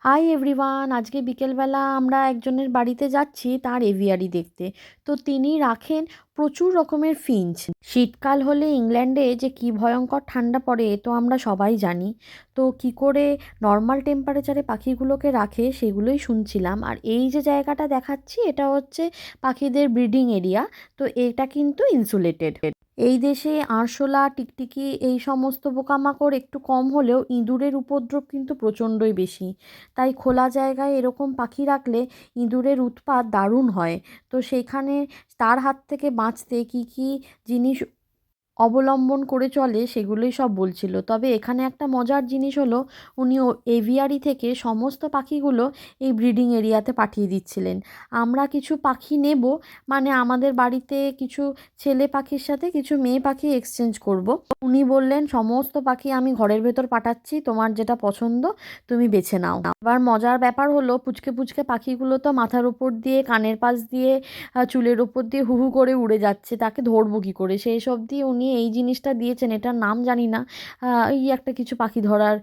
Hi everyone, আজকে বিকেলবেলা আমরা একজনের বাড়িতে যাচ্ছি তার এভিয়ারি দেখতে। তো তিনি রাখেন প্রচুর রকমের ফিঞ্চ। শীতকাল হলে ইংল্যান্ডে যে কি ভয়ঙ্কর ঠান্ডা পড়ে এ তো আমরা সবাই জানি। তো কি করে নর্মাল টেম্পারেচারে পাখিগুলোকে রাখে সেগুলোই শুনছিলাম। আর এই যে জায়গাটা দেখাচ্ছি এটা হচ্ছে পাখিদের ব্রিডিং এরিয়া। তো এটা কিন্তু ইনসুলেটেড। এই দেশে আরশোলা, টিকটিকি এই সমস্ত পোকামাকড় একটু কম হলেও ইঁদুরের উপদ্রব কিন্তু প্রচণ্ডই বেশি। তাই খোলা জায়গায় এরকম পাখি রাখলে ইঁদুরের উৎপাত দারুণ হয়। তো সেইখানে তার হাত থেকে বাঁচতে কী কী জিনিস অবলম্বন করে চলে সেগুলোই সব বলছিল। তবে এখানে একটা মজার জিনিস হলো, উনি এভিয়ারি থেকে সমস্ত পাখিগুলো এই ব্রিডিং এরিয়াতে পাঠিয়ে দিচ্ছিলেন। আমরা কিছু পাখি নেব, মানে আমাদের বাড়িতে কিছু ছেলে পাখির সাথে কিছু মেয়ে পাখি এক্সচেঞ্জ করব। উনি বললেন সমস্ত পাখি আমি ঘরের ভেতর পাঠাচ্ছি, তোমার যেটা পছন্দ তুমি বেছে নাও। এবার মজার ব্যাপার হলো, পুচকে পুচকে পাখিগুলো তো মাথার উপর দিয়ে, কানের পাশ দিয়ে, চুলের ওপর দিয়ে হু হু করে উড়ে যাচ্ছে, তাকে ধরবো কী করে? সেই সব দিয়ে উনি এই জিনিসটা দিয়েছেন, এটার নাম জানি না। এই একটা কিছু পাখি ধরার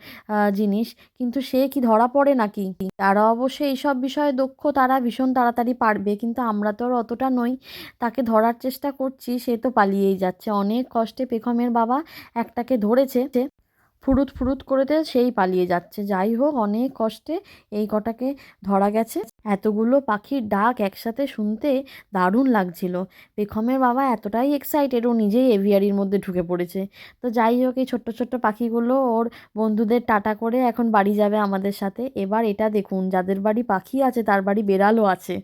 জিনিস, কিন্তু সে কি ধরা পড়ে নাকি? তারা অবশ্য এইসব বিষয়ে দক্ষ, তারা ভীষণ তাড়াতাড়ি পারবে, কিন্তু আমরা তো আর অতটা নই। তাকে ধরার চেষ্টা করছি, সে তো পালিয়েই যাচ্ছে। অনেক কষ্টে পেখমের বাবা একটাকে ধরেছে, ফুরুত ফুরুত করেতে সেই পালিয়ে যাচ্ছে। যাই হোক, অনেক কষ্টে এই কটাকে ধরা গেছে। এতগুলো পাখির ডাক একসাথে শুনতে দারুণ লাগছিল। পেখমের বাবা এতটাই এক্সাইটেড, ও নিজেই এভিয়ারির মধ্যে ঢুকে পড়েছে। তো যাই হোক, এই ছোট্ট ছোট্ট পাখিগুলো ওর বন্ধুদের টাটা করে এখন বাড়ি যাবে আমাদের সাথে। এবার এটা দেখুন, যাদের বাড়ি পাখি আছে তার বাড়ি বেড়ালও আছে।